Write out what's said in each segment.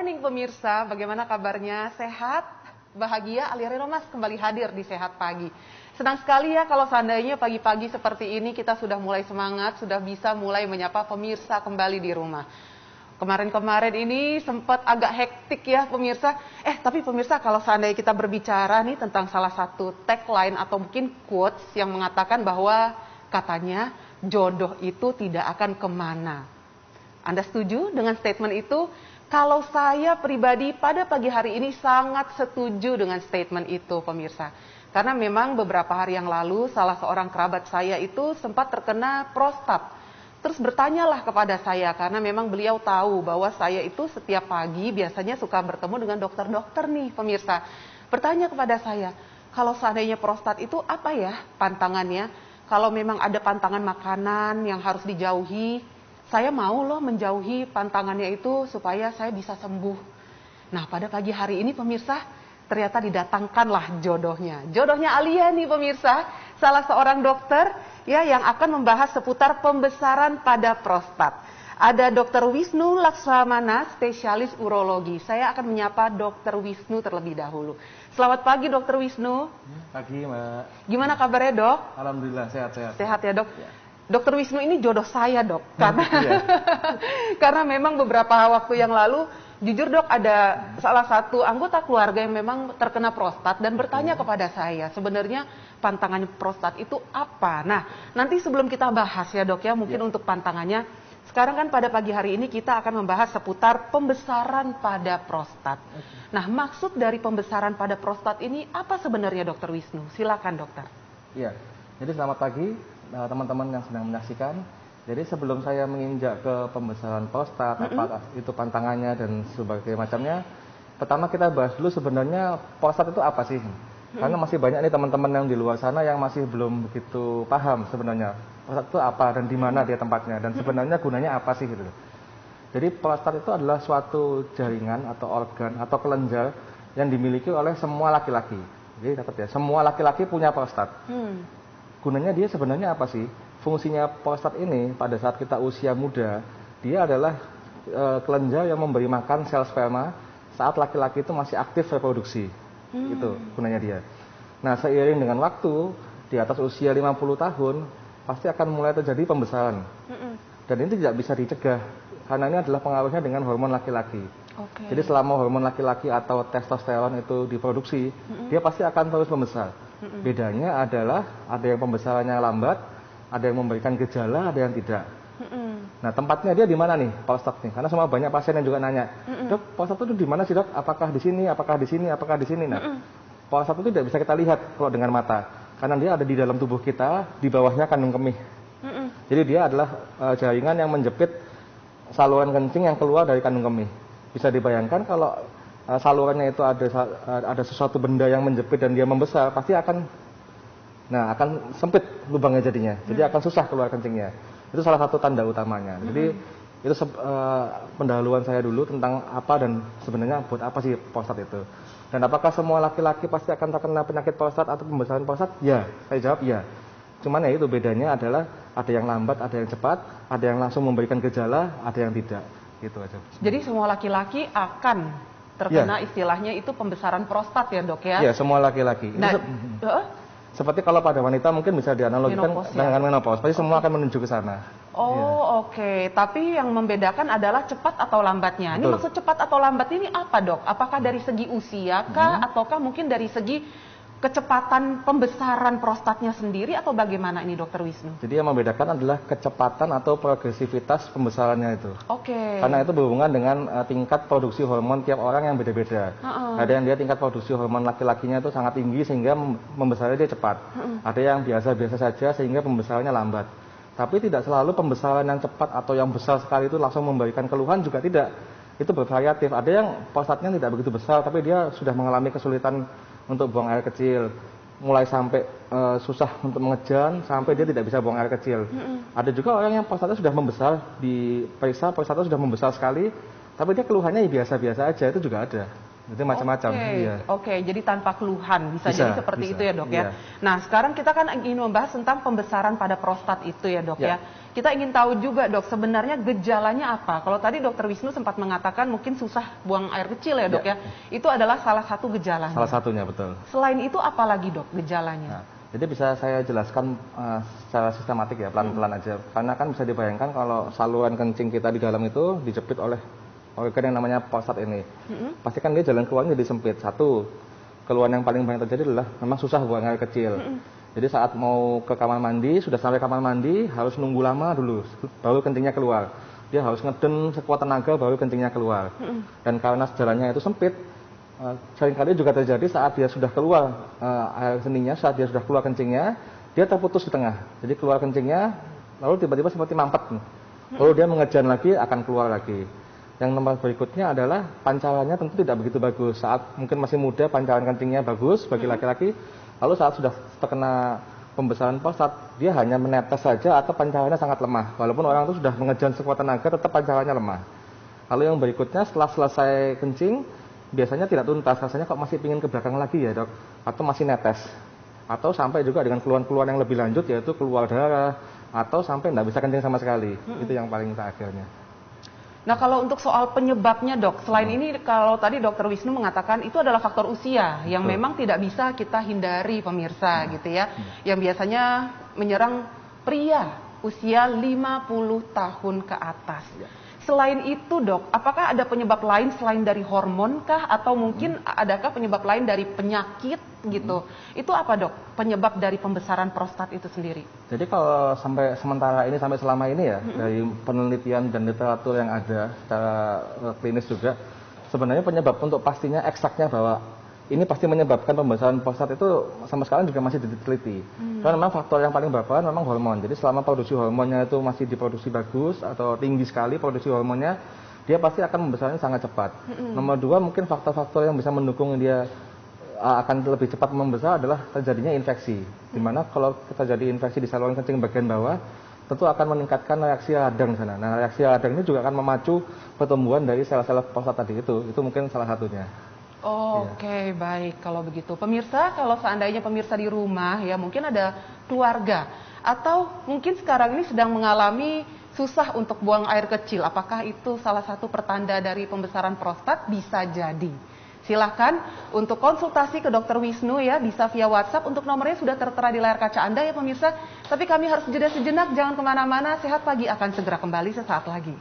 morning pemirsa, bagaimana kabarnya? Sehat? Bahagia? Alia Renomas kembali hadir di Sehat Pagi. Senang sekali ya kalau seandainya pagi-pagi seperti ini kita sudah mulai semangat, sudah bisa mulai menyapa pemirsa kembali di rumah. Kemarin-kemarin ini sempat agak hektik ya pemirsa. Tapi pemirsa, kalau seandainya kita berbicara nih tentang salah satu tagline atau mungkin quotes yang mengatakan bahwa katanya jodoh itu tidak akan kemana. Anda setuju dengan statement itu? Kalau saya pribadi pada pagi hari ini sangat setuju dengan statement itu pemirsa. Karena memang beberapa hari yang lalu salah seorang kerabat saya itu sempat terkena prostat. Terus bertanyalah kepada saya karena memang beliau tahu bahwa saya itu setiap pagi biasanya suka bertemu dengan dokter-dokter nih pemirsa. Bertanya kepada saya, kalau seandainya prostat itu apa ya pantangannya? Kalau memang ada pantangan makanan yang harus dijauhi, saya mau loh menjauhi pantangannya itu supaya saya bisa sembuh. Nah pada pagi hari ini pemirsa, ternyata didatangkanlah jodohnya. Jodohnya Alia nih pemirsa, salah seorang dokter ya yang akan membahas seputar pembesaran pada prostat. Ada Dr. Wisnu Laksamana, spesialis urologi. Saya akan menyapa Dr. Wisnu terlebih dahulu. Selamat pagi Dr. Wisnu. Pagi Mbak. Gimana kabarnya dok? Alhamdulillah sehat-sehat. Sehat ya dok? Ya. Dokter Wisnu ini jodoh saya dok, karena memang beberapa waktu yang lalu, jujur dok, ada salah satu anggota keluarga yang memang terkena prostat dan bertanya kepada saya, sebenarnya pantangan prostat itu apa? Nah, nanti sebelum kita bahas ya dok ya, mungkin untuk pantangannya, sekarang kan pada pagi hari ini kita akan membahas seputar pembesaran pada prostat. Nah, maksud dari pembesaran pada prostat ini apa sebenarnya dokter Wisnu? Silakan dokter. Iya, jadi selamat pagi teman-teman yang sedang menyaksikan. Jadi sebelum saya menginjak ke pembesaran prostat, apakah itu pantangannya dan sebagainya macamnya, pertama kita bahas dulu sebenarnya prostat itu apa sih? Karena masih banyak nih teman-teman yang di luar sana yang masih belum begitu paham sebenarnya prostat itu apa dan di mana dia tempatnya dan sebenarnya gunanya apa sih gitu. Jadi prostat itu adalah suatu jaringan atau organ atau kelenjar yang dimiliki oleh semua laki-laki. Jadi dapat ya, semua laki-laki punya prostat. Gunanya dia sebenarnya apa sih? Fungsinya prostat ini pada saat kita usia muda, dia adalah kelenjar yang memberi makan sel sperma saat laki-laki itu masih aktif reproduksi. Itu gunanya dia. Nah, seiring dengan waktu, di atas usia 50 tahun, pasti akan mulai terjadi pembesaran. Dan ini tidak bisa dicegah, karena ini adalah pengaruhnya dengan hormon laki-laki. Jadi selama hormon laki-laki atau testosteron itu diproduksi, dia pasti akan terus membesar. Bedanya adalah ada yang pembesarannya lambat, ada yang memberikan gejala, ada yang tidak. Nah, tempatnya dia di mana nih prostat nih? Karena semua banyak pasien yang juga nanya, dok, prostat itu di mana sih dok? Apakah di sini? Apakah di sini? Apakah di sini? Nah, prostat itu tidak bisa kita lihat kalau dengan mata, karena dia ada di dalam tubuh kita, di bawahnya kandung kemih. Jadi dia adalah jaringan yang menjepit saluran kencing yang keluar dari kandung kemih. Bisa dibayangkan kalau salurannya itu ada sesuatu benda yang menjepit dan dia membesar, pasti akan sempit lubangnya jadinya. Jadi akan susah keluar kencingnya. Itu salah satu tanda utamanya. Jadi itu pendahuluan saya dulu tentang apa dan sebenarnya buat apa sih prostat itu. Dan apakah semua laki-laki pasti akan terkena penyakit prostat atau pembesaran prostat? Ya, saya jawab ya. Cuman ya itu bedanya adalah ada yang lambat, ada yang cepat, ada yang langsung memberikan gejala, ada yang tidak. Gitu aja. Jadi semua laki-laki akan terkena istilahnya itu pembesaran prostat ya dok ya? Iya, semua laki-laki. Nah, seperti kalau pada wanita mungkin bisa dianalogikan dengan menopause, pasti semua akan menuju ke sana. Oke. Tapi yang membedakan adalah cepat atau lambatnya. Ini maksud cepat atau lambat ini apa dok? Apakah dari segi usia kah, ataukah mungkin dari segi kecepatan pembesaran prostatnya sendiri atau bagaimana ini dokter Wisnu? Jadi yang membedakan adalah kecepatan atau progresivitas pembesarannya itu. Karena itu berhubungan dengan tingkat produksi hormon tiap orang yang beda-beda. Ada yang dia tingkat produksi hormon laki-lakinya itu sangat tinggi sehingga membesarnya dia cepat. Ada yang biasa-biasa saja sehingga pembesarannya lambat. Tapi tidak selalu pembesaran yang cepat atau yang besar sekali itu langsung memberikan keluhan, juga tidak. Itu bervariatif. Ada yang prostatnya tidak begitu besar tapi dia sudah mengalami kesulitan untuk buang air kecil, mulai sampai susah untuk mengejan sampai dia tidak bisa buang air kecil. Ada juga orang yang prostatnya sudah membesar, diperiksa prostatnya sudah membesar sekali, tapi dia keluhannya biasa-biasa aja, itu juga ada. Jadi macam-macam. Oke, jadi tanpa keluhan bisa jadi seperti itu ya dok ya. Nah sekarang kita kan ingin membahas tentang pembesaran pada prostat itu ya dok ya. Kita ingin tahu juga dok sebenarnya gejalanya apa. Kalau tadi dokter Wisnu sempat mengatakan mungkin susah buang air kecil ya dok ya. Itu adalah salah satu gejalanya. Salah satunya betul. Selain itu apa lagi dok gejalanya? Jadi bisa saya jelaskan secara sistematik ya, pelan-pelan aja. Karena kan bisa dibayangkan kalau saluran kencing kita di dalam itu dijepit oleh organ yang namanya prostat ini. Pasti kan dia jalan keluarnya jadi sempit. Satu, keluhan yang paling banyak terjadi adalah memang susah buang air kecil. Jadi saat mau ke kamar mandi, sudah sampai kamar mandi, harus nunggu lama dulu, baru kencingnya keluar. Dia harus ngeden sekuat tenaga, baru kencingnya keluar. Dan karena jalannya itu sempit, seringkali juga terjadi saat dia sudah keluar air seninya, saat dia sudah keluar kencingnya, dia terputus di tengah. Jadi keluar kencingnya, lalu tiba-tiba seperti mampet. Lalu dia mengejan lagi, akan keluar lagi. Yang nomor berikutnya adalah pancarannya tentu tidak begitu bagus. Saat mungkin masih muda pancaran kencingnya bagus bagi laki-laki, lalu saat sudah terkena pembesaran prostat, dia hanya menetes saja atau pancarannya sangat lemah. Walaupun orang itu sudah mengejan sekuat tenaga, tetap pancarannya lemah. Lalu yang berikutnya setelah selesai kencing, biasanya tidak tuntas, rasanya kok masih pingin ke belakang lagi ya dok, atau masih netes. Atau sampai juga dengan keluhan-keluhan yang lebih lanjut, yaitu keluar darah, atau sampai tidak bisa kencing sama sekali. Itu yang paling terakhirnya. Nah kalau untuk soal penyebabnya dok, selain ini kalau tadi dokter Wisnu mengatakan itu adalah faktor usia yang memang tidak bisa kita hindari pemirsa gitu ya. Yang biasanya menyerang pria usia 50 tahun ke atas. Selain itu dok, apakah ada penyebab lain selain dari hormon kah? Atau mungkin adakah penyebab lain dari penyakit gitu? Itu apa dok, penyebab dari pembesaran prostat itu sendiri? Jadi kalau sampai sementara ini, sampai selama ini ya, dari penelitian dan literatur yang ada secara klinis juga, sebenarnya penyebab untuk pastinya eksaknya bahwa ini pasti menyebabkan pembesaran prostat itu sama sekali juga masih diteliti. Karena memang faktor yang paling berperan memang hormon. Jadi selama produksi hormonnya itu masih diproduksi bagus atau tinggi sekali produksi hormonnya, dia pasti akan membesarnya sangat cepat. Nomor dua, mungkin faktor-faktor yang bisa mendukung dia akan lebih cepat membesar adalah terjadinya infeksi. Dimana kalau terjadi infeksi di saluran kencing bagian bawah, tentu akan meningkatkan reaksi radang di sana. Nah, reaksi radang ini juga akan memacu pertumbuhan dari sel-sel prostat tadi itu. Itu mungkin salah satunya. Oke, baik kalau begitu. Pemirsa, kalau seandainya pemirsa di rumah ya mungkin ada keluarga atau mungkin sekarang ini sedang mengalami susah untuk buang air kecil. Apakah itu salah satu pertanda dari pembesaran prostat? Bisa jadi. Silahkan untuk konsultasi ke Dokter Wisnu ya, bisa via WhatsApp. Untuk nomornya sudah tertera di layar kaca Anda ya pemirsa. Tapi kami harus jeda sejenak, jangan kemana-mana. Sehat Pagi akan segera kembali sesaat lagi.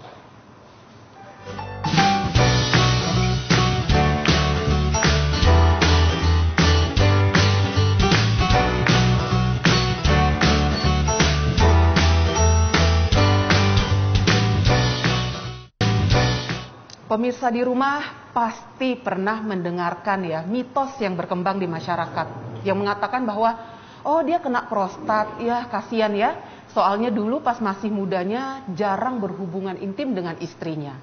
Pemirsa di rumah pasti pernah mendengarkan ya mitos yang berkembang di masyarakat yang mengatakan bahwa oh dia kena prostat, ya kasihan ya, soalnya dulu pas masih mudanya jarang berhubungan intim dengan istrinya.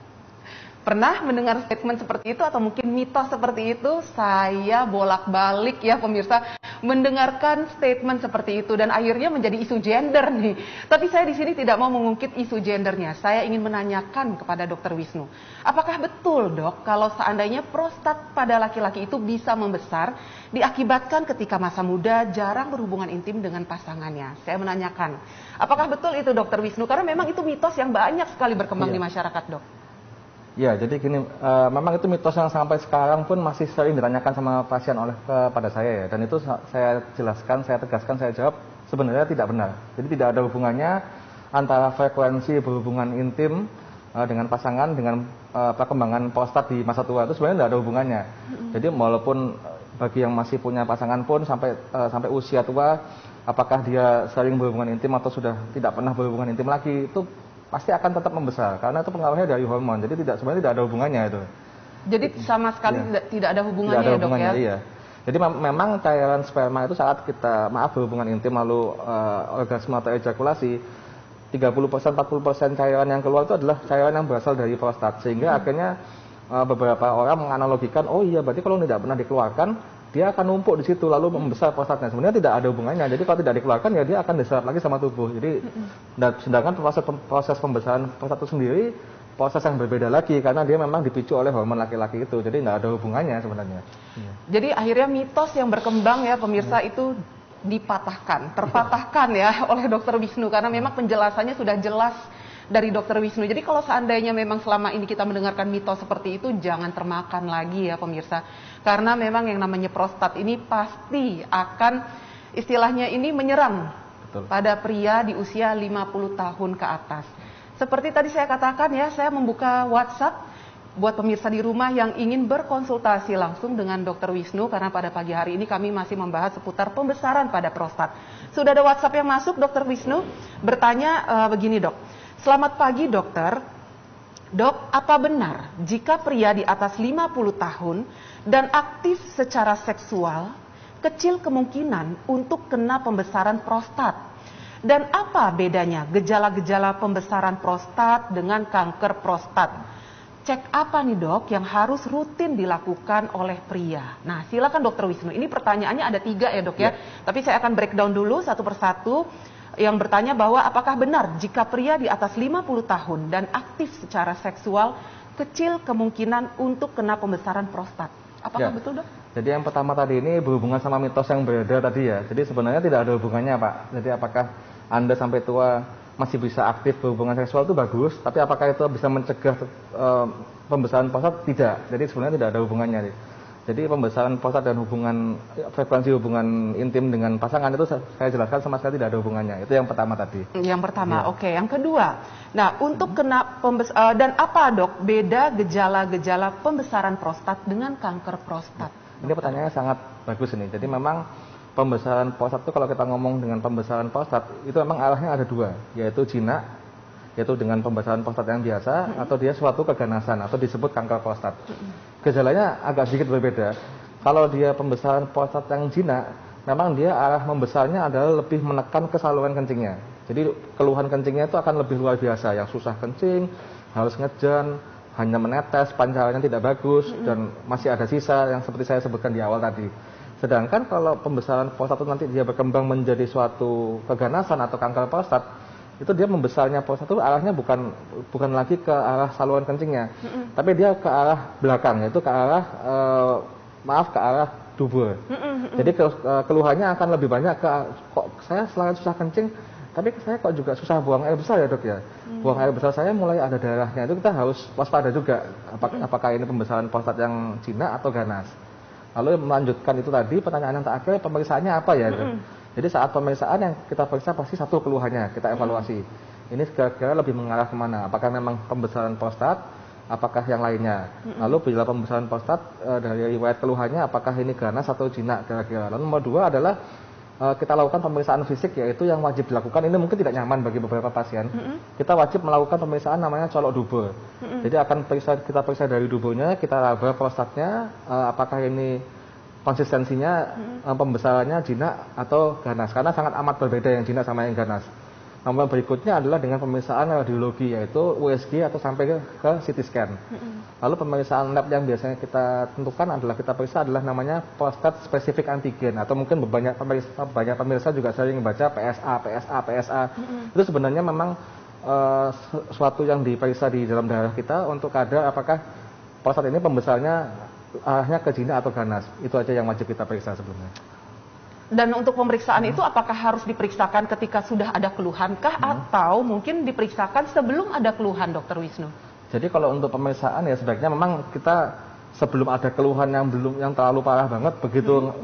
Pernah mendengar statement seperti itu atau mungkin mitos seperti itu? Saya bolak-balik ya pemirsa mendengarkan statement seperti itu dan akhirnya menjadi isu gender nih. Tapi saya di sini tidak mau mengungkit isu gendernya. Saya ingin menanyakan kepada Dokter Wisnu, apakah betul dok kalau seandainya prostat pada laki-laki itu bisa membesar diakibatkan ketika masa muda jarang berhubungan intim dengan pasangannya? Saya menanyakan, apakah betul itu Dokter Wisnu? Karena memang itu mitos yang banyak sekali berkembang di masyarakat dok. Ya, jadi gini, memang itu mitos yang sampai sekarang pun masih sering ditanyakan sama pasien kepada saya ya. Dan itu saya jelaskan, saya tegaskan, saya jawab sebenarnya tidak benar. Jadi tidak ada hubungannya antara frekuensi berhubungan intim dengan pasangan dengan perkembangan prostat di masa tua, itu sebenarnya tidak ada hubungannya. Jadi walaupun bagi yang masih punya pasangan pun sampai usia tua, apakah dia sering berhubungan intim atau sudah tidak pernah berhubungan intim lagi, itu pasti akan tetap membesar karena itu pengaruhnya dari hormon. Jadi sebenarnya tidak ada hubungannya itu. Jadi sama sekali tidak ada hubungannya, tidak ada hubungannya ya dok ya. Iya. Jadi memang cairan sperma itu saat kita berhubungan intim lalu orgasme atau ejakulasi, 30% 40% cairan yang keluar itu adalah cairan yang berasal dari prostat. Sehingga akhirnya beberapa orang menganalogikan, oh iya berarti kalau tidak pernah dikeluarkan dia akan numpuk di situ lalu membesar prostatnya. Sebenarnya tidak ada hubungannya. Jadi kalau tidak dikeluarkan ya dia akan diserap lagi sama tubuh. Jadi sedangkan proses pembesaran prostat itu sendiri proses yang berbeda lagi karena dia memang dipicu oleh hormon laki-laki itu. Jadi nggak ada hubungannya sebenarnya. Jadi akhirnya mitos yang berkembang ya pemirsa itu dipatahkan, terpatahkan ya oleh Dokter Wisnu karena memang penjelasannya sudah jelas dari Dokter Wisnu. Jadi kalau seandainya memang selama ini kita mendengarkan mitos seperti itu, jangan termakan lagi ya pemirsa. Karena memang yang namanya prostat ini pasti akan istilahnya ini menyerang pada pria di usia 50 tahun ke atas. Seperti tadi saya katakan ya, saya membuka WhatsApp buat pemirsa di rumah yang ingin berkonsultasi langsung dengan Dokter Wisnu karena pada pagi hari ini kami masih membahas seputar pembesaran pada prostat. Sudah ada WhatsApp yang masuk, Dokter Wisnu bertanya begini dok. Selamat pagi dokter. Dok, apa benar jika pria di atas 50 tahun dan aktif secara seksual, kecil kemungkinan untuk kena pembesaran prostat? Dan apa bedanya gejala-gejala pembesaran prostat dengan kanker prostat? Cek apa nih dok yang harus rutin dilakukan oleh pria? Nah silakan Dokter Wisnu, ini pertanyaannya ada 3 ya dok ya. Tapi saya akan breakdown dulu satu persatu. Yang bertanya bahwa apakah benar jika pria di atas 50 tahun dan aktif secara seksual, kecil kemungkinan untuk kena pembesaran prostat. Apakah betul dok? Jadi yang pertama tadi ini berhubungan sama mitos yang beredar tadi ya. Jadi sebenarnya tidak ada hubungannya Pak. Jadi apakah Anda sampai tua masih bisa aktif berhubungan seksual itu bagus, tapi apakah itu bisa mencegah pembesaran prostat? Tidak. Jadi sebenarnya tidak ada hubungannya. Jadi pembesaran prostat dan frekuensi hubungan intim dengan pasangan itu saya jelaskan sama sekali tidak ada hubungannya. Itu yang pertama tadi. Yang pertama, oke. Yang kedua, nah untuk kena dan apa dok beda gejala-gejala pembesaran prostat dengan kanker prostat? Ini pertanyaannya sangat bagus ini. Jadi memang pembesaran prostat itu kalau kita ngomong dengan pembesaran prostat itu memang arahnya ada 2, yaitu jinak, yaitu dengan pembesaran prostat yang biasa atau dia suatu keganasan atau disebut kanker prostat. Gejalanya agak sedikit berbeda. Kalau dia pembesaran prostat yang jinak, memang dia arah membesarnya adalah lebih menekan ke saluran kencingnya. Jadi keluhan kencingnya itu akan lebih luar biasa, yang susah kencing, harus ngejan, hanya menetes, pancarannya tidak bagus dan masih ada sisa yang seperti saya sebutkan di awal tadi. Sedangkan kalau pembesaran prostat itu nanti dia berkembang menjadi suatu keganasan atau kanker prostat, itu dia membesarnya prostat itu arahnya bukan lagi ke arah saluran kencingnya, tapi dia ke arah belakang, yaitu ke arah ke arah dubur. Jadi keluhannya akan lebih banyak ke kok saya selain susah kencing, tapi saya kok juga susah buang air besar ya dok ya. Buang air besar saya mulai ada darahnya, itu kita harus waspada juga. Apakah ini pembesaran prostat yang jinak atau ganas? Lalu melanjutkan itu tadi pertanyaan yang terakhir, pemeriksaannya apa ya? Jadi saat pemeriksaan yang kita periksa pasti satu keluhannya, kita evaluasi. Ini kira-kira lebih mengarah kemana? Apakah memang pembesaran prostat? Apakah yang lainnya? Lalu bila pembesaran prostat dari riwayat keluhannya, apakah ini ganas atau jinak kira-kira? Lalu nomor 2 adalah kita lakukan pemeriksaan fisik, yaitu yang wajib dilakukan. Ini mungkin tidak nyaman bagi beberapa pasien. Kita wajib melakukan pemeriksaan namanya colok dubur. Jadi kita periksa dari duburnya, kita raba prostatnya, apakah ini konsistensinya pembesarannya jinak atau ganas, karena sangat amat berbeda yang jinak sama yang ganas. Nomor berikutnya adalah dengan pemeriksaan radiologi, yaitu USG atau sampai ke CT scan. Lalu pemeriksaan lab yang biasanya kita tentukan adalah kita periksa adalah namanya prostat spesifik antigen, atau mungkin banyak pemirsa juga sering membaca PSA. Itu sebenarnya memang suatu yang diperiksa di dalam darah kita untuk kadar apakah prostat ini pembesarnya arahnya ke jinak atau ganas. Itu aja yang wajib kita periksa sebelumnya. Dan untuk pemeriksaan itu apakah harus diperiksakan ketika sudah ada keluhankah atau mungkin diperiksakan sebelum ada keluhan, Dokter Wisnu? Jadi kalau untuk pemeriksaan ya sebaiknya memang kita sebelum ada keluhan yang terlalu parah banget, begitu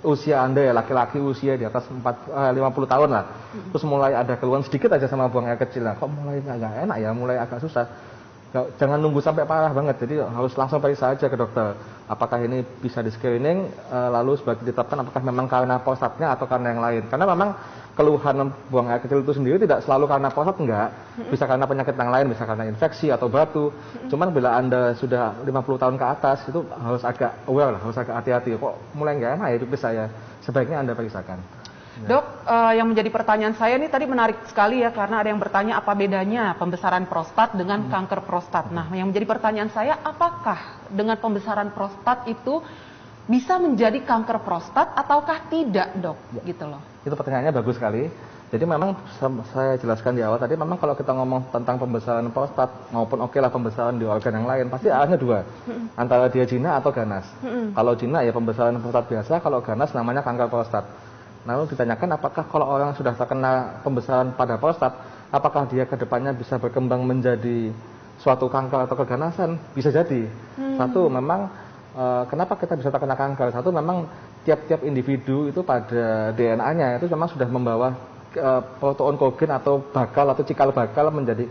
usia Anda ya laki-laki usia di atas 50 tahun lah, terus mulai ada keluhan sedikit aja sama buang air kecil lah, kok mulai agak enak ya, mulai agak susah. Jangan nunggu sampai parah banget, jadi harus langsung periksa aja ke dokter. Apakah ini bisa di screening, lalu sebagai ditetapkan apakah memang karena prostatnya atau karena yang lain. Karena memang keluhan buang air kecil itu sendiri tidak selalu karena prostat, enggak. Bisa karena penyakit yang lain, bisa karena infeksi atau batu. Cuman bila Anda sudah 50 tahun ke atas, itu harus agak aware lah, harus agak hati-hati. Kok mulai nggak enak ya hidup saya, sebaiknya Anda periksakan. Dok, yang menjadi pertanyaan saya ini tadi menarik sekali ya, karena ada yang bertanya apa bedanya pembesaran prostat dengan kanker prostat. Nah, yang menjadi pertanyaan saya, apakah dengan pembesaran prostat itu bisa menjadi kanker prostat ataukah tidak, dok? Gitu loh. Itu pertanyaannya bagus sekali. Jadi memang saya jelaskan di awal tadi, memang kalau kita ngomong tentang pembesaran prostat maupun oke lah pembesaran di organ yang lain, pasti arahnya dua, antara dia jinak atau ganas. Kalau jinak ya pembesaran prostat biasa, kalau ganas namanya kanker prostat. Lalu ditanyakan apakah kalau orang sudah terkena pembesaran pada prostat, apakah dia ke depannya bisa berkembang menjadi suatu kanker atau keganasan? Bisa jadi. Satu, memang kenapa kita bisa terkena kanker? Satu, memang tiap-tiap individu itu pada DNA-nya itu memang sudah membawa protein kogen atau bakal atau cikal bakal menjadi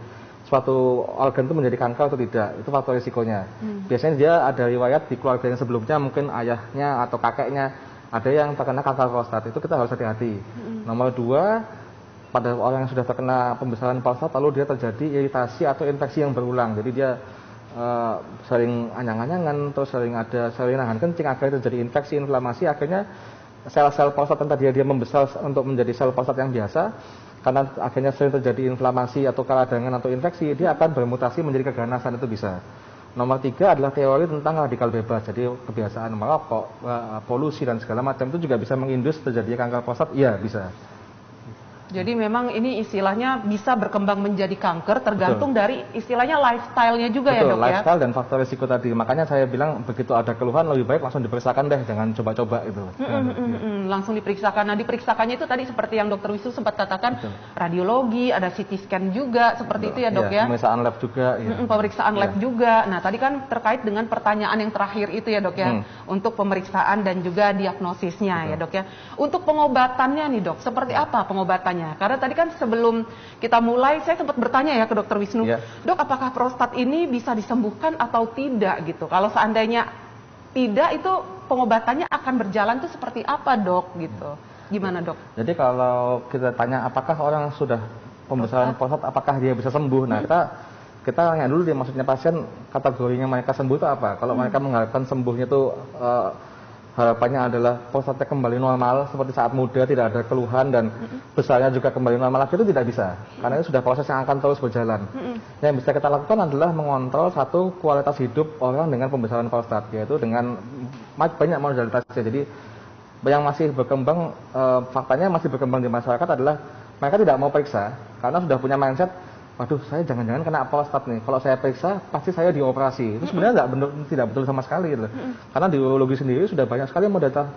suatu organ itu menjadi kanker atau tidak, itu faktor risikonya. Biasanya dia ada riwayat di keluarga yang sebelumnya, mungkin ayahnya atau kakeknya ada yang terkena kanker prostat, itu kita harus hati-hati. Nomor dua, pada orang yang sudah terkena pembesaran prostat lalu dia terjadi iritasi atau infeksi yang berulang, jadi dia sering anyang-anyangan, terus sering nahan kencing, akhirnya terjadi infeksi, inflamasi, akhirnya sel-sel prostat yang tadi dia membesar untuk menjadi sel prostat yang biasa, karena akhirnya sering terjadi inflamasi atau keradangan atau infeksi, dia akan bermutasi menjadi keganasan, itu bisa. Nomor tiga adalah teori tentang radikal bebas, jadi kebiasaan merokok, polusi dan segala macam itu juga bisa mengindus terjadinya kanker prostat, iya bisa. Jadi memang ini istilahnya bisa berkembang menjadi kanker tergantung dari istilahnya lifestyle-nya juga. Betul, ya dok ya. Lifestyle dan faktor risiko tadi. Makanya saya bilang begitu ada keluhan lebih baik langsung diperiksakan deh, jangan coba-coba itu. Langsung diperiksakan. Nah diperiksakannya itu tadi seperti yang dokter Wisnu sempat katakan, radiologi, ada CT scan juga seperti itu ya dok ya. Pemeriksaan lab juga. Pemeriksaan lab juga. Nah tadi kan terkait dengan pertanyaan yang terakhir itu ya dok ya, untuk pemeriksaan dan juga diagnosisnya ya dok ya. Untuk pengobatannya nih dok, seperti apa pengobatannya? Karena tadi kan sebelum kita mulai saya sempat bertanya ya ke dokter Wisnu, dok apakah prostat ini bisa disembuhkan atau tidak gitu? Kalau seandainya tidak, itu pengobatannya akan berjalan tuh seperti apa dok gitu? Gimana dok? Jadi kalau kita tanya apakah orang sudah pembesaran prostat apakah dia bisa sembuh? Nah kita tanya dulu deh, maksudnya pasien kategorinya mereka sembuh itu apa? Kalau mereka mengharapkan sembuhnya itu harapannya adalah prostatnya kembali normal seperti saat muda, tidak ada keluhan dan besarnya juga kembali normal lagi, itu tidak bisa, karena itu sudah proses yang akan terus berjalan. Yang bisa kita lakukan adalah mengontrol satu kualitas hidup orang dengan pembesaran prostat, yaitu dengan banyak modalitasnya. Jadi yang masih berkembang, faktanya masih berkembang di masyarakat adalah mereka tidak mau periksa karena sudah punya mindset, waduh saya jangan-jangan kena prostat nih, kalau saya periksa pasti saya dioperasi. Itu sebenarnya tidak betul sama sekali gitu. Karena di urologi sendiri sudah banyak sekali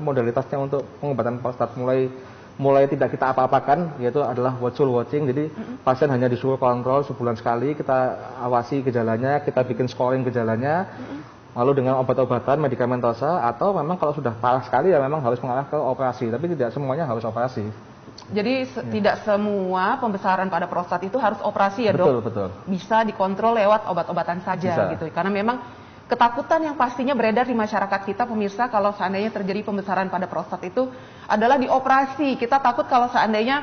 modalitasnya untuk pengobatan prostat, mulai tidak kita apa-apakan, yaitu adalah watchful watching. Jadi pasien hanya disuruh kontrol sebulan sekali, kita awasi gejalanya, kita bikin scoring gejalanya, lalu dengan obat-obatan medikamentosa, atau memang kalau sudah parah sekali ya memang harus mengarah ke operasi, tapi tidak semuanya harus operasi. Jadi tidak semua pembesaran pada prostat itu harus operasi ya dok? Betul. Bisa dikontrol lewat obat-obatan saja gitu. Karena memang ketakutan yang pastinya beredar di masyarakat kita pemirsa, kalau seandainya terjadi pembesaran pada prostat itu adalah dioperasi. Kita takut kalau seandainya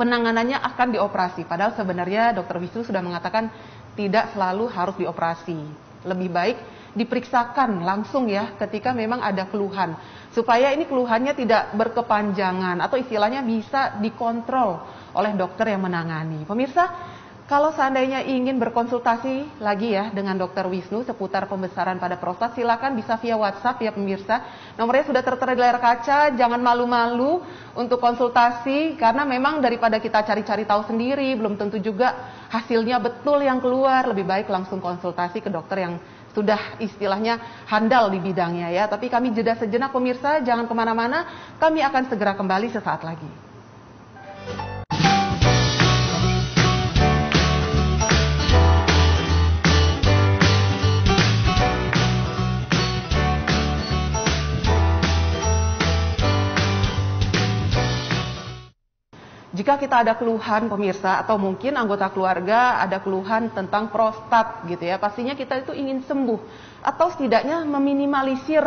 penanganannya akan dioperasi. Padahal sebenarnya dokter Wisnu sudah mengatakan tidak selalu harus dioperasi. Lebih baik diperiksakan langsung ya ketika memang ada keluhan, supaya ini keluhannya tidak berkepanjangan atau istilahnya bisa dikontrol oleh dokter yang menangani. Pemirsa, kalau seandainya ingin berkonsultasi lagi ya dengan dokter Wisnu seputar pembesaran pada prostat, silakan bisa via WhatsApp ya pemirsa. Nomornya sudah tertera di layar kaca, jangan malu-malu untuk konsultasi, karena memang daripada kita cari-cari tahu sendiri, belum tentu juga hasilnya betul yang keluar. Lebih baik langsung konsultasi ke dokter yang sudah istilahnya handal di bidangnya ya. Tapi kami jeda sejenak pemirsa, jangan kemana-mana, kami akan segera kembali sesaat lagi. Jika kita ada keluhan pemirsa, atau mungkin anggota keluarga ada keluhan tentang prostat gitu ya, pastinya kita itu ingin sembuh atau setidaknya meminimalisir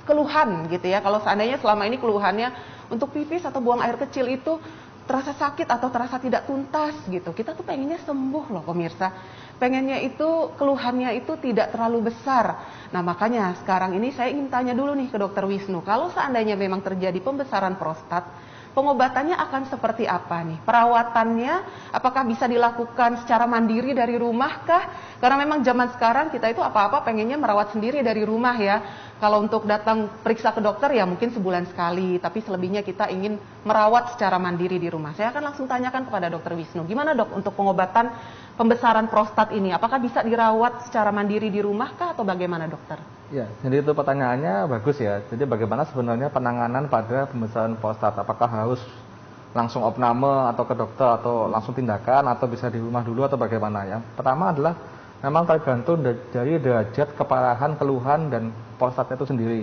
keluhan gitu ya. Kalau seandainya selama ini keluhannya untuk pipis atau buang air kecil itu terasa sakit atau terasa tidak tuntas gitu, kita tuh pengennya sembuh loh pemirsa. Pengennya itu keluhannya itu tidak terlalu besar. Nah makanya sekarang ini saya ingin tanya dulu nih ke dokter Wisnu, kalau seandainya memang terjadi pembesaran prostat, pengobatannya akan seperti apa nih? Perawatannya apakah bisa dilakukan secara mandiri dari rumah kah? Karena memang zaman sekarang kita itu apa-apa pengennya merawat sendiri dari rumah ya. Kalau untuk datang periksa ke dokter ya mungkin sebulan sekali, tapi selebihnya kita ingin merawat secara mandiri di rumah. Saya akan langsung tanyakan kepada Dokter Wisnu, gimana dok untuk pengobatan pembesaran prostat ini? Apakah bisa dirawat secara mandiri di rumah kah atau bagaimana dokter? Ya, jadi itu pertanyaannya bagus ya. Jadi bagaimana sebenarnya penanganan pada pembesaran prostat? Apakah harus langsung opname atau ke dokter atau langsung tindakan atau bisa di rumah dulu atau bagaimana? Yang pertama adalah memang tergantung dari derajat keparahan, keluhan, dan prostatnya itu sendiri.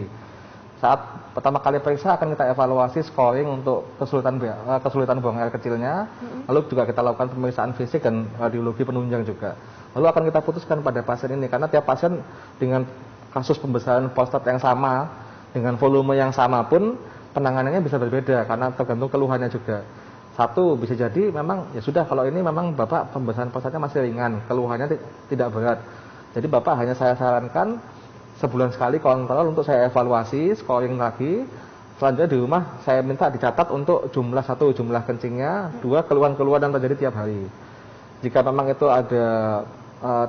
Saat pertama kali periksa akan kita evaluasi scoring untuk kesulitan buang air kecilnya, lalu juga kita lakukan pemeriksaan fisik dan radiologi penunjang juga. Lalu akan kita putuskan pada pasien ini, karena tiap pasien dengan kasus pembesaran prostat yang sama, dengan volume yang sama pun penanganannya bisa berbeda karena tergantung keluhannya juga. Satu, bisa jadi memang ya sudah, kalau ini memang Bapak pembesaran prostatnya masih ringan, keluhannya tidak berat. Jadi Bapak hanya saya sarankan sebulan sekali kontrol untuk saya evaluasi, scoring lagi. Selanjutnya di rumah saya minta dicatat untuk jumlah kencingnya, 2 keluhan-keluhan yang terjadi tiap hari. Jika memang itu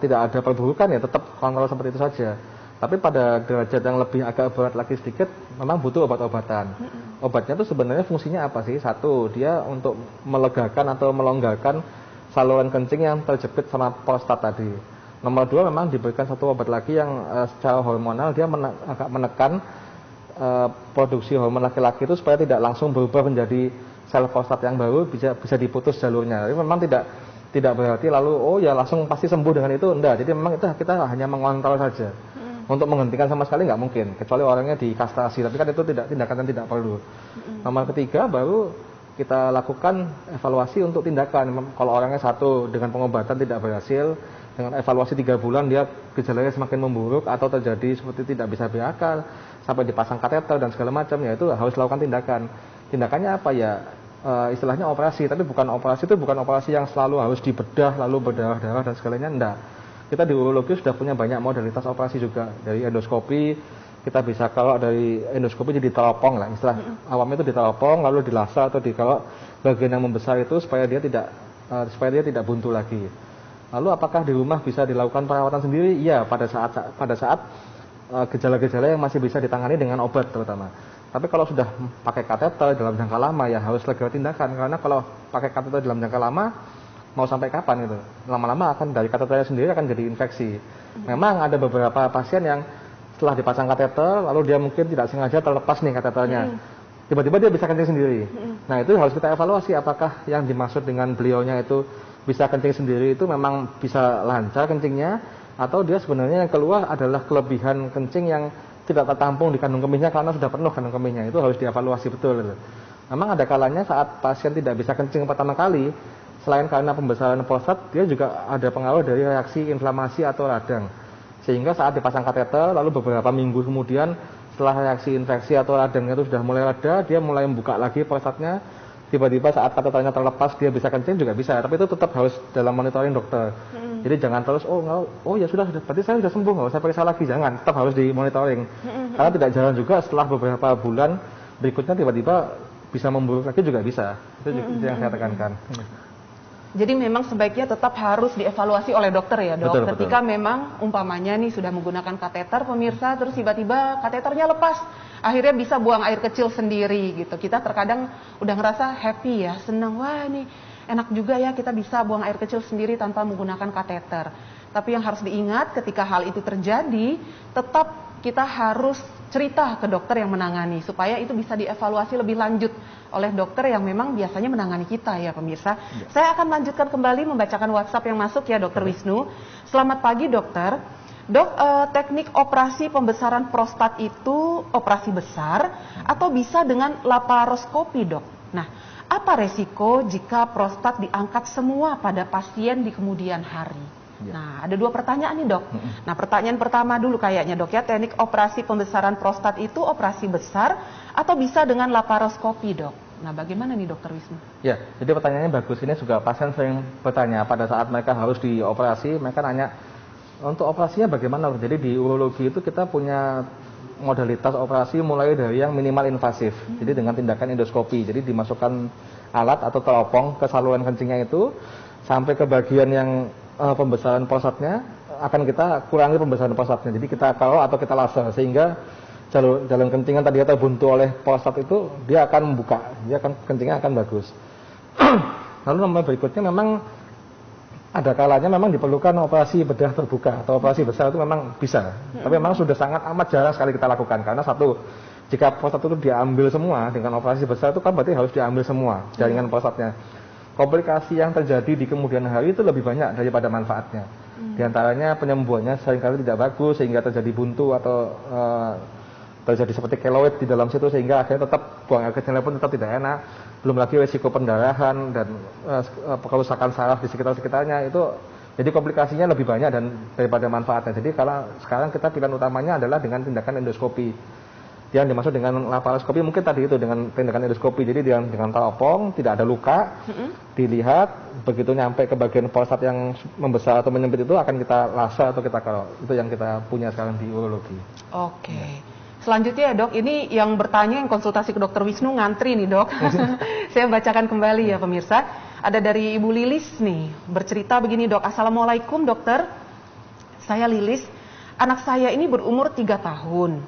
tidak ada perburukan ya tetap kontrol seperti itu saja. Tapi pada derajat yang lebih agak berat lagi sedikit, memang butuh obat-obatan. Obatnya itu sebenarnya fungsinya apa sih? Satu, dia untuk melegakan atau melonggarkan saluran kencing yang terjepit sama prostat tadi. Nomor 2, memang diberikan satu obat lagi yang secara hormonal dia agak menekan produksi hormon laki-laki itu supaya tidak langsung berubah menjadi sel prostat yang baru, bisa diputus jalurnya. Tapi memang tidak berarti lalu ya langsung pasti sembuh dengan itu, enggak. Jadi memang itu kita hanya mengontrol saja. Untuk menghentikan sama sekali nggak mungkin, kecuali orangnya dikastrasi, tapi kan itu tindakan yang tidak perlu. Nomor 3, baru kita lakukan evaluasi untuk tindakan. Kalau orangnya satu dengan pengobatan tidak berhasil, dengan evaluasi 3 bulan dia gejalanya semakin memburuk atau terjadi seperti tidak bisa berakal, sampai dipasang kateter dan segala macam, ya itu harus lakukan tindakan. Tindakannya apa ya? Istilahnya operasi, tapi bukan operasi yang selalu harus dibedah lalu berdarah-darah dan segalanya, enggak. Kita di urologi sudah punya banyak modalitas operasi juga. Dari endoskopi, kita bisa kalau dari endoskopi jadi teropong lah, istilah awamnya itu diteropong lalu dilaser atau kalau bagian yang membesar itu supaya dia tidak buntu lagi. Lalu apakah di rumah bisa dilakukan perawatan sendiri? Iya, pada saat gejala-gejala yang masih bisa ditangani dengan obat terutama. Tapi kalau sudah pakai kateter dalam jangka lama ya harus segera tindakan, karena kalau pakai kateter dalam jangka lama mau sampai kapan itu? Lama-lama akan dari kateternya sendiri akan jadi infeksi. Memang ada beberapa pasien yang setelah dipasang kateter, lalu dia mungkin tidak sengaja terlepas nih kateternya. Tiba-tiba dia bisa kencing sendiri. Nah itu harus kita evaluasi apakah yang dimaksud dengan beliaunya itu bisa kencing sendiri itu memang bisa lancar kencingnya, atau dia sebenarnya yang keluar adalah kelebihan kencing yang tidak tertampung di kandung kemihnya karena sudah penuh kandung kemihnya. Itu harus dievaluasi betul. Memang ada kalanya saat pasien tidak bisa kencing pertama kali, selain karena pembesaran prostat, dia juga ada pengaruh dari reaksi inflamasi atau radang. Sehingga saat dipasang kateter, lalu beberapa minggu kemudian, setelah reaksi infeksi atau radangnya itu sudah mulai reda, dia mulai membuka lagi prostatnya. Tiba-tiba saat kateternya terlepas, dia bisa kencing juga bisa. Tapi itu tetap harus dalam monitoring dokter. Jadi jangan terus, ya sudah, berarti saya sudah sembuh, nggak usah periksa lagi. Jangan, tetap harus dimonitoring. Karena tidak jalan juga setelah beberapa bulan berikutnya tiba-tiba bisa memburuk lagi juga bisa. Itu yang saya tekankan. Jadi memang sebaiknya tetap harus dievaluasi oleh dokter ya dok. Betul, ketika memang umpamanya nih sudah menggunakan kateter pemirsa, terus tiba-tiba kateternya lepas, akhirnya bisa buang air kecil sendiri gitu. Kita terkadang udah ngerasa happy ya, senang, wah ini enak juga ya kita bisa buang air kecil sendiri tanpa menggunakan kateter. Tapi yang harus diingat ketika hal itu terjadi, tetap kita harus cerita ke dokter yang menangani supaya itu bisa dievaluasi lebih lanjut oleh dokter yang memang biasanya menangani kita ya pemirsa. Ya. Saya akan lanjutkan kembali membacakan WhatsApp yang masuk ya Dokter Wisnu. Selamat pagi dokter. Dok, teknik operasi pembesaran prostat itu operasi besar atau bisa dengan laparoskopi dok? Nah, apa resiko jika prostat diangkat semua pada pasien di kemudian hari? Ya. Nah, ada 2 pertanyaan nih dok. Nah, pertanyaan pertama dulu kayaknya dok ya, teknik operasi pembesaran prostat itu operasi besar atau bisa dengan laparoskopi dok? Nah, bagaimana nih dokter Wisnu? Ya, jadi pertanyaannya bagus. Ini juga pasien sering bertanya pada saat mereka harus dioperasi, mereka nanya untuk operasinya bagaimana? Jadi di urologi itu kita punya modalitas operasi mulai dari yang minimal invasif. Jadi dengan tindakan endoskopi. Jadi dimasukkan alat atau teropong ke saluran kencingnya itu sampai ke bagian yang pembesaran prostatnya, akan kita kurangi pembesaran prostatnya. Jadi kita kalau atau kita laser sehingga jalan kencingan tadi atau buntu oleh prostat itu, dia akan membuka, kencingnya akan bagus. Lalu nomor berikutnya memang ada kalanya memang diperlukan operasi bedah terbuka atau operasi besar, itu memang bisa. Tapi memang sudah sangat amat jarang sekali kita lakukan, karena satu, jika prostat itu diambil semua dengan operasi besar itu kan berarti harus diambil semua jaringan prostatnya. Komplikasi yang terjadi di kemudian hari itu lebih banyak daripada manfaatnya. Di antaranya penyembuhannya seringkali tidak bagus sehingga terjadi buntu atau terjadi seperti keloid di dalam situ, sehingga akhirnya tetap buang air kecilnya pun tetap tidak enak. Belum lagi risiko pendarahan dan kerusakan saraf di sekitar-sekitarnya itu, jadi komplikasinya lebih banyak dan daripada manfaatnya. Jadi kalau sekarang kita pilihan utamanya adalah dengan tindakan endoskopi. Yang dimaksud dengan laparoskopi mungkin tadi itu dengan tindakan endoskopi. Jadi dengan teropong, tidak ada luka, dilihat, begitu nyampe ke bagian prostat yang membesar atau menyempit itu akan kita laser atau kita kerok. Itu yang kita punya sekarang di urologi. Oke. Selanjutnya ya dok, ini yang bertanya, yang konsultasi ke dokter Wisnu ngantri nih dok. Saya bacakan kembali ya pemirsa. Ada dari Ibu Lilis nih, bercerita begini dok. Assalamualaikum dokter, saya Lilis. Anak saya ini berumur 3 tahun,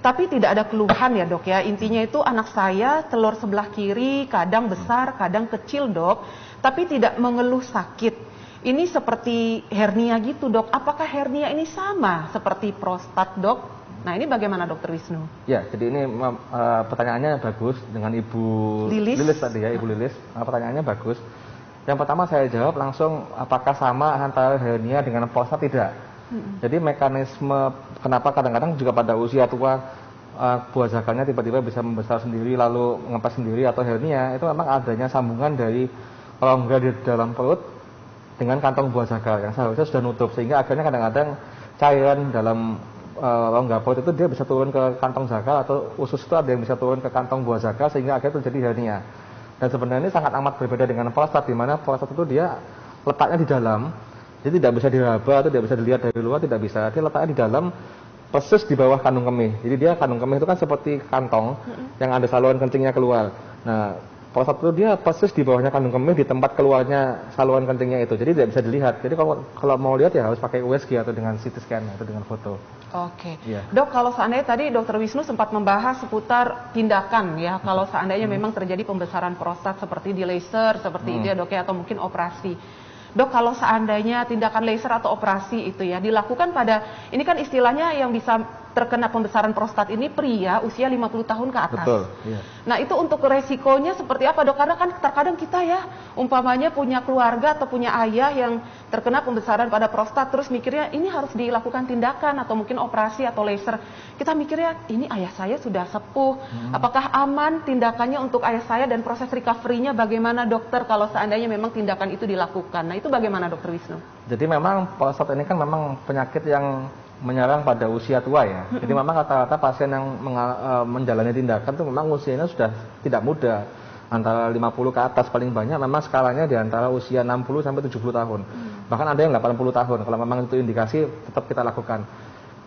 tapi tidak ada keluhan ya dok ya. Intinya itu anak saya telur sebelah kiri kadang besar, kadang kecil dok, tapi tidak mengeluh sakit. Ini seperti hernia gitu dok. Apakah hernia ini sama seperti prostat dok? Nah ini bagaimana dokter Wisnu? Ya, jadi ini pertanyaannya bagus dengan Ibu Lilis tadi ya, Ibu Lilis. Pertanyaannya bagus. Yang pertama saya jawab langsung, apakah sama antara hernia dengan prostat? Tidak. Jadi mekanisme kenapa kadang-kadang juga pada usia tua buah zagarnya tiba-tiba bisa membesar sendiri lalu mengempes sendiri atau hernia, itu memang adanya sambungan dari rongga di dalam perut dengan kantong buah zagar yang seharusnya sudah nutup, sehingga akhirnya kadang-kadang cairan dalam rongga perut itu dia bisa turun ke kantong zagar, atau usus itu ada yang bisa turun ke kantong buah zagar sehingga akhirnya terjadi hernia. Dan sebenarnya ini sangat amat berbeda dengan prostat, di mana prostat itu dia letaknya di dalam. Jadi tidak bisa diraba atau tidak bisa dilihat dari luar, tidak bisa. Dia letaknya di dalam, persis di bawah kandung kemih. Jadi dia kandung kemih itu kan seperti kantong yang ada saluran kencingnya keluar. Nah, prostat itu dia persis di bawahnya kandung kemih, di tempat keluarnya saluran kencingnya itu. Jadi tidak bisa dilihat. Jadi kalau mau lihat ya harus pakai USG atau dengan CT scan atau dengan foto. Oke. Dok, kalau seandainya tadi dokter Wisnu sempat membahas seputar tindakan ya, kalau seandainya memang terjadi pembesaran prostat seperti di laser, seperti itu ya dok ya, atau mungkin operasi. Dok, kalau seandainya tindakan laser atau operasi itu ya dilakukan pada, ini kan istilahnya yang bisa terkena pembesaran prostat ini pria usia 50 tahun ke atas. Betul, iya. Nah itu untuk resikonya seperti apa dok? Karena kan terkadang kita ya umpamanya punya keluarga atau punya ayah yang terkena pembesaran pada prostat, terus mikirnya ini harus dilakukan tindakan atau mungkin operasi atau laser. Kita mikirnya ini ayah saya sudah sepuh, apakah aman tindakannya untuk ayah saya, dan proses recovery-nya bagaimana dokter kalau seandainya memang tindakan itu dilakukan. Nah itu bagaimana dokter Wisnu? Jadi memang prostat ini kan memang penyakit yang menyerang pada usia tua ya. Jadi memang rata-rata pasien yang menjalani tindakan itu memang usianya sudah tidak muda, antara 50 ke atas paling banyak. Memang skalanya di antara usia 60 sampai 70 tahun. Bahkan ada yang 80 tahun. Kalau memang itu indikasi, tetap kita lakukan.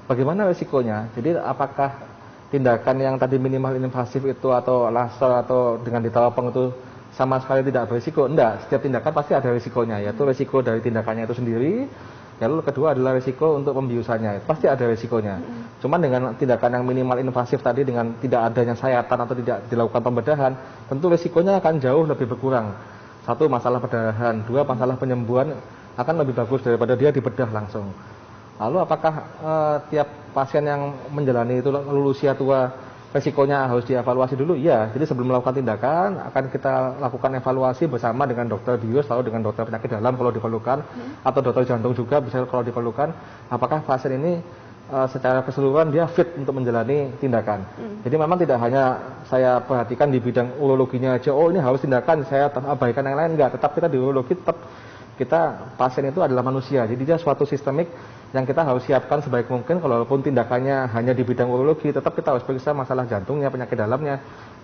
Bagaimana risikonya? Jadi apakah tindakan yang tadi minimal invasif itu atau laser atau dengan diteropong itu sama sekali tidak berisiko? Enggak, setiap tindakan pasti ada risikonya, yaitu risiko dari tindakannya itu sendiri. Lalu kedua adalah risiko untuk pembiusannya, pasti ada risikonya. Cuman dengan tindakan yang minimal invasif tadi, dengan tidak adanya sayatan atau tidak dilakukan pembedahan, tentu risikonya akan jauh lebih berkurang. Satu, masalah perdarahan. Dua, masalah penyembuhan akan lebih bagus daripada dia dibedah langsung. Lalu apakah tiap pasien yang menjalani itu lalu usia tua resikonya harus dievaluasi dulu? Iya. Jadi sebelum melakukan tindakan akan kita lakukan evaluasi bersama dengan dokter bius, lalu dengan dokter penyakit dalam kalau diperlukan, atau dokter jantung juga bisa kalau diperlukan. Apakah pasien ini secara keseluruhan dia fit untuk menjalani tindakan? Jadi memang tidak hanya saya perhatikan di bidang urologinya aja, oh ini harus tindakan, saya abaikan yang lain, enggak. Tetap kita di urologi, tetap kita, pasien itu adalah manusia. Jadi dia suatu sistemik yang kita harus siapkan sebaik mungkin. Kalaupun tindakannya hanya di bidang urologi, tetap kita harus periksa masalah jantungnya, penyakit dalamnya.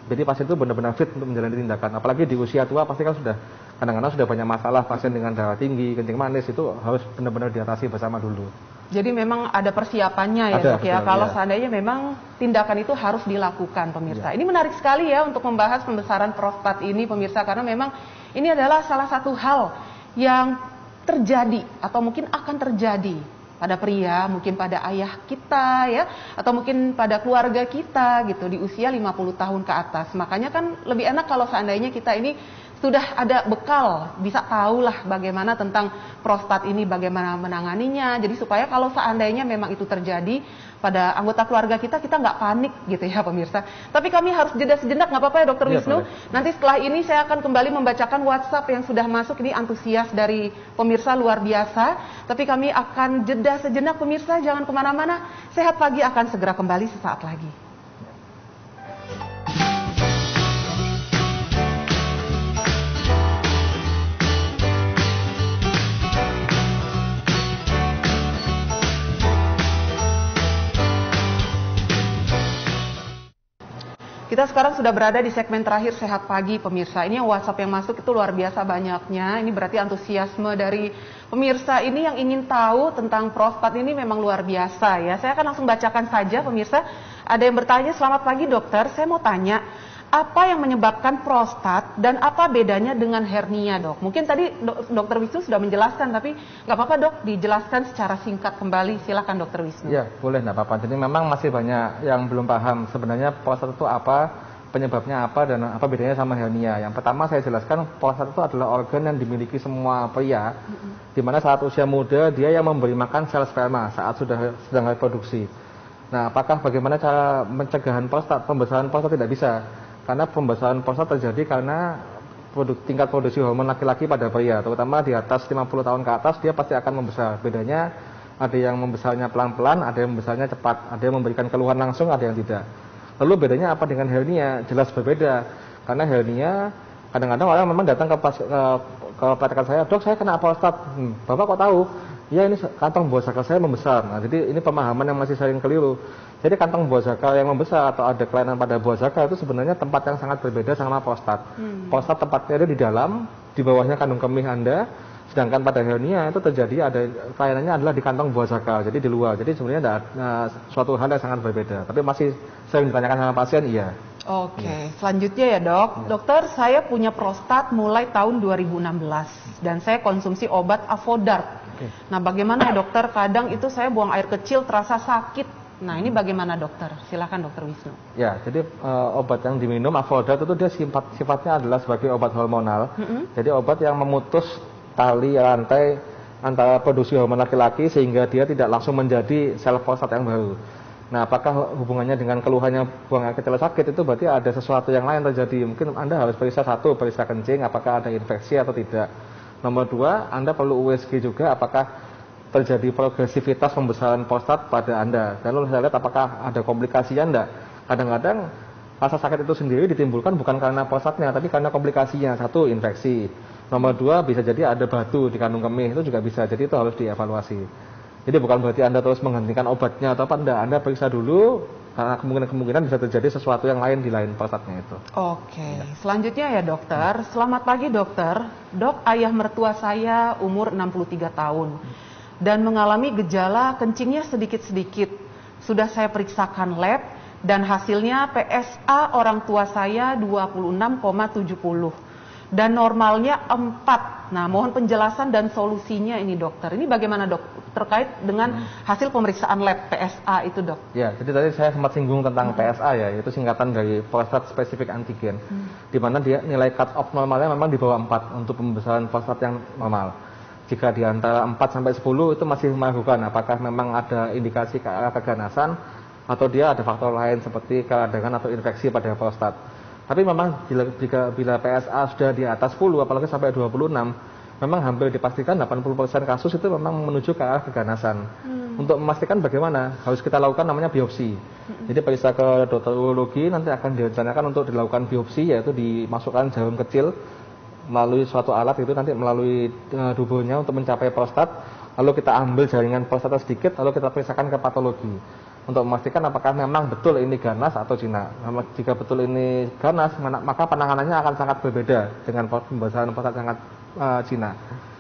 Jadi pasien itu benar-benar fit untuk menjalani tindakan. Apalagi di usia tua pasti kan sudah kadang-kadang sudah banyak masalah. Pasien dengan darah tinggi, kencing manis, itu harus benar-benar diatasi bersama dulu. Jadi memang ada persiapannya ya dok ya. Kalau seandainya memang tindakan itu harus dilakukan pemirsa. Ini menarik sekali ya untuk membahas pembesaran prostat ini pemirsa, karena memang ini adalah salah satu hal yang terjadi atau mungkin akan terjadi pada pria, mungkin pada ayah kita ya, atau mungkin pada keluarga kita gitu di usia 50 tahun ke atas. Makanya kan lebih enak kalau seandainya kita ini sudah ada bekal, bisa tahulah bagaimana tentang prostat ini, bagaimana menanganinya. Jadi supaya kalau seandainya memang itu terjadi pada anggota keluarga kita, kita nggak panik gitu ya pemirsa. Tapi kami harus jeda sejenak, nggak apa-apa ya Dokter Wisnu? Boleh. Nanti setelah ini saya akan kembali membacakan WhatsApp yang sudah masuk, ini antusias dari pemirsa luar biasa. Tapi kami akan jeda sejenak pemirsa, jangan kemana-mana. Sehat Pagi akan segera kembali sesaat lagi. Kita sekarang sudah berada di segmen terakhir Sehat Pagi pemirsa. Ini yang WhatsApp yang masuk itu luar biasa banyaknya. Ini berarti antusiasme dari pemirsa ini yang ingin tahu tentang prostat ini memang luar biasa ya. Saya akan langsung bacakan saja pemirsa. Ada yang bertanya, selamat pagi dokter, saya mau tanya, apa yang menyebabkan prostat dan apa bedanya dengan hernia dok? Mungkin tadi dokter Wisnu sudah menjelaskan, tapi nggak apa-apa dok, dijelaskan secara singkat kembali. Silakan dokter Wisnu. Ya, boleh nggak apa-apa. Jadi memang masih banyak yang belum paham sebenarnya prostat itu apa, penyebabnya apa, dan apa bedanya sama hernia. Yang pertama saya jelaskan, prostat itu adalah organ yang dimiliki semua pria, di mana saat usia muda dia yang memberi makan sel sperma saat sedang reproduksi. Nah, apakah bagaimana cara pencegahan prostat? Pembesaran prostat tidak bisa. Karena pembesaran prostat terjadi karena tingkat produksi hormon laki-laki pada pria, terutama di atas 50 tahun ke atas, dia pasti akan membesar. Bedanya ada yang membesarnya pelan-pelan, ada yang membesarnya cepat, ada yang memberikan keluhan langsung, ada yang tidak. Lalu bedanya apa dengan hernia? Jelas berbeda. Karena hernia, kadang-kadang orang memang datang ke praktek saya, dok saya kena prostat. Bapak kok tahu? Ya ini kantong buah zakal saya membesar. Nah, jadi ini pemahaman yang masih sering keliru. Jadi kantong buah zakal yang membesar atau ada kelainan pada buah zakal itu sebenarnya tempat yang sangat berbeda sama prostat. Prostat tempatnya ada di dalam, di bawahnya kandung kemih Anda. Sedangkan pada hernia itu terjadi ada kelainannya adalah di kantong buah zakal, jadi di luar. Jadi sebenarnya ada suatu hal yang sangat berbeda. Tapi masih sering ditanyakan sama pasien, iya. Oke, selanjutnya ya dok. Dokter, saya punya prostat mulai tahun 2016 dan saya konsumsi obat Avodart. Nah, bagaimana ya dokter? Kadang itu saya buang air kecil terasa sakit. Nah, ini bagaimana dokter? Silakan dokter Wisnu. Ya, jadi obat yang diminum Avodart itu dia sifatnya adalah sebagai obat hormonal. Jadi obat yang memutus tali rantai antara produksi hormon laki-laki sehingga dia tidak langsung menjadi sel prostat yang baru. Nah, apakah hubungannya dengan keluhannya buang air kecil sakit? Itu berarti ada sesuatu yang lain terjadi. Mungkin Anda harus periksa satu, periksa kencing, apakah ada infeksi atau tidak. Nomor dua, Anda perlu USG juga, apakah terjadi progresivitas pembesaran prostat pada Anda. Lalu saya lihat apakah ada komplikasinya enggak. Kadang-kadang rasa sakit itu sendiri ditimbulkan bukan karena prostatnya, tapi karena komplikasinya. Satu, infeksi. Nomor dua, bisa jadi ada batu di kandung kemih, itu juga bisa. Jadi itu harus dievaluasi. Jadi bukan berarti Anda terus menghentikan obatnya atau apa, enggak. Anda periksa dulu, karena kemungkinan bisa terjadi sesuatu yang lain di lain prostatnya itu. Oke, selanjutnya ya dokter. Selamat pagi dokter. Dok, ayah mertua saya umur 63 tahun dan mengalami gejala kencingnya sedikit-sedikit. Sudah saya periksakan lab dan hasilnya PSA orang tua saya 26,70 dan normalnya 4. Nah, mohon penjelasan dan solusinya ini dokter. Ini bagaimana dok terkait dengan hasil pemeriksaan lab PSA itu dok? Ya, jadi tadi saya sempat singgung tentang PSA ya, yaitu singkatan dari prostat specific antigen, di mana dia nilai cut off normalnya memang di bawah 4 untuk pembesaran prostat yang normal. Jika di antara 4 sampai 10 itu masih meragukan apakah memang ada indikasi ke arah keganasan atau dia ada faktor lain seperti keradangan atau infeksi pada prostat. Tapi memang bila PSA sudah di atas 10 apalagi sampai 26, memang hampir dipastikan 80% kasus itu memang menuju ke arah keganasan. Untuk memastikan bagaimana, harus kita lakukan namanya biopsi. Jadi periksa ke dokter urologi, nanti akan direncanakan untuk dilakukan biopsi, yaitu dimasukkan jarum kecil melalui suatu alat itu nanti melalui duburnya untuk mencapai prostat. Lalu kita ambil jaringan prostat sedikit, lalu kita periksakan ke patologi untuk memastikan apakah memang betul ini ganas atau jinak. Jika betul ini ganas, maka penanganannya akan sangat berbeda dengan pembesaran prostat sangat jinak.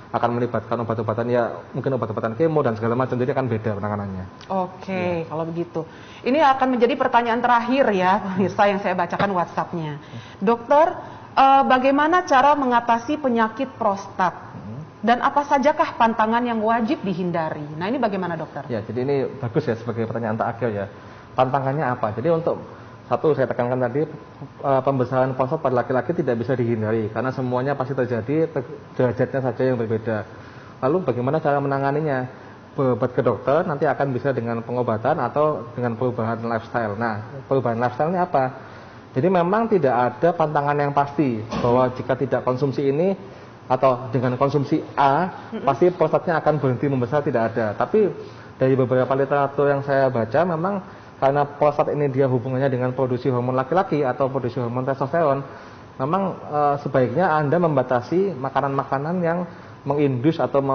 Akan melibatkan obat-obatan, ya mungkin obat-obatan kemo dan segala macam, jadi akan beda penanganannya. Oke, kalau begitu. Ini akan menjadi pertanyaan terakhir ya, pemirsa yang saya bacakan WhatsApp-nya. Dokter, bagaimana cara mengatasi penyakit prostat? Dan apa sajakah pantangan yang wajib dihindari? Nah, ini bagaimana dokter? Ya, jadi ini bagus ya sebagai pertanyaan terakhir ya. Pantangannya apa? Jadi untuk satu saya tekankan tadi, pembesaran prostat pada laki-laki tidak bisa dihindari karena semuanya pasti terjadi, derajatnya saja yang berbeda. Lalu bagaimana cara menanganinya? Berobat ke dokter nanti akan bisa dengan pengobatan atau dengan perubahan lifestyle. Nah, perubahan lifestyle ini apa? Jadi memang tidak ada pantangan yang pasti bahwa jika tidak konsumsi ini atau dengan konsumsi A pasti prostatnya akan berhenti membesar, tidak ada. Tapi dari beberapa literatur yang saya baca memang karena prostat ini dia hubungannya dengan produksi hormon laki-laki atau produksi hormon testosteron, memang sebaiknya Anda membatasi makanan-makanan yang mengindus atau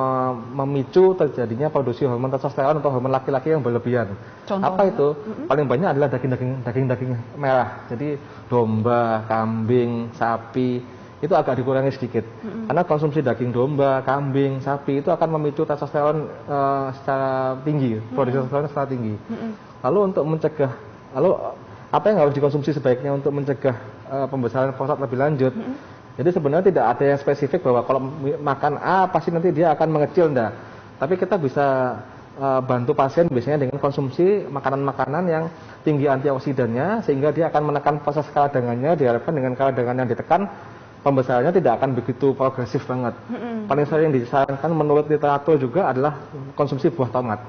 memicu terjadinya produksi hormon testosteron atau hormon laki-laki yang berlebihan. Contohnya? Apa itu? Paling banyak adalah daging merah. Jadi domba, kambing, sapi itu agak dikurangi sedikit. Karena konsumsi daging domba, kambing, sapi itu akan memicu testosteron secara tinggi, produksi testosteron secara tinggi. Lalu untuk mencegah, apa yang harus dikonsumsi sebaiknya untuk mencegah pembesaran prostat lebih lanjut? Jadi sebenarnya tidak ada yang spesifik bahwa kalau makan A pasti nanti dia akan mengecil, enggak. Tapi kita bisa bantu pasien biasanya dengan konsumsi makanan-makanan yang tinggi antioksidannya sehingga dia akan menekan proses keradangannya. Diharapkan dengan keradangan yang ditekan pembesarannya tidak akan begitu progresif banget. Paling sering disarankan menurut literatur juga adalah konsumsi buah tomat.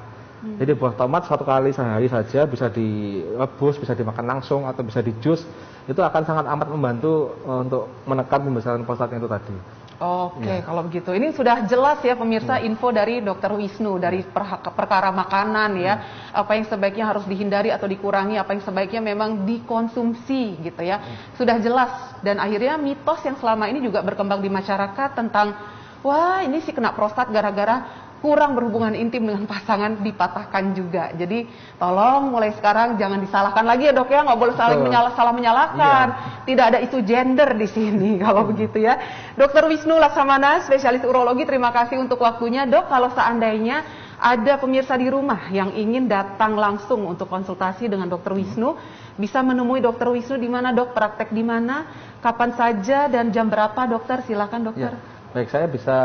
Jadi buah tomat 1 kali sehari saja bisa direbus, bisa dimakan langsung atau bisa di jus. Itu akan sangat amat membantu untuk menekan pembesaran prostat itu tadi. Oke, kalau begitu. Ini sudah jelas ya pemirsa info dari Dr. Wisnu dari perkara makanan ya. Apa yang sebaiknya harus dihindari atau dikurangi, apa yang sebaiknya memang dikonsumsi gitu ya. Sudah jelas dan akhirnya mitos yang selama ini juga berkembang di masyarakat tentang wah ini sih kena prostat gara-gara kurang berhubungan intim dengan pasangan dipatahkan juga. Jadi tolong mulai sekarang jangan disalahkan lagi ya dok ya, nggak boleh salah menyalahkan. Iya. Tidak ada isu gender di sini kalau begitu ya. Dr. Wisnu Laksamana, spesialis urologi, terima kasih untuk waktunya dok. Kalau seandainya ada pemirsa di rumah yang ingin datang langsung untuk konsultasi dengan Dr. Wisnu, bisa menemui Dr. Wisnu di mana dok? Praktek di mana? Kapan saja dan jam berapa dokter? Silakan dokter. Ya. Baik, saya bisa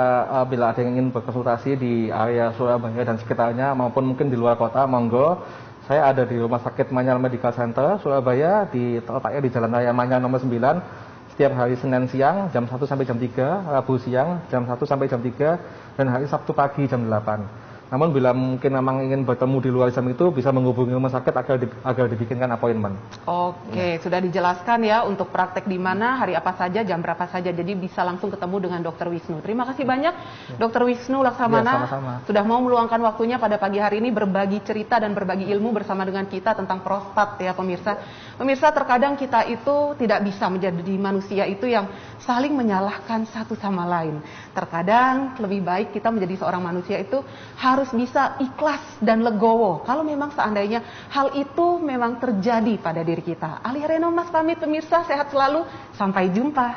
bila ada yang ingin berkonsultasi di area Surabaya dan sekitarnya maupun mungkin di luar kota, monggo. Saya ada di Rumah Sakit Manyar Medical Center Surabaya, letaknya di Jalan Raya Manyar nomor 9. Setiap hari Senin siang jam 1 sampai jam 3, Rabu siang jam 1 sampai jam 3, dan hari Sabtu pagi jam 8. Namun bila mungkin memang ingin bertemu di luar jam itu bisa menghubungi rumah sakit agar dibikinkan appointment. Oke, sudah dijelaskan ya untuk praktek di mana, hari apa saja, jam berapa saja. Jadi bisa langsung ketemu dengan Dr. Wisnu. Terima kasih banyak Dr. Wisnu Laksamana sudah mau meluangkan waktunya pada pagi hari ini berbagi cerita dan berbagi ilmu bersama dengan kita tentang prostat ya pemirsa. Pemirsa, terkadang kita itu tidak bisa menjadi manusia itu yang saling menyalahkan satu sama lain. Terkadang lebih baik kita menjadi seorang manusia itu harus bisa ikhlas dan legowo kalau memang seandainya hal itu memang terjadi pada diri kita. Alia Renomas pamit pemirsa, sehat selalu, sampai jumpa.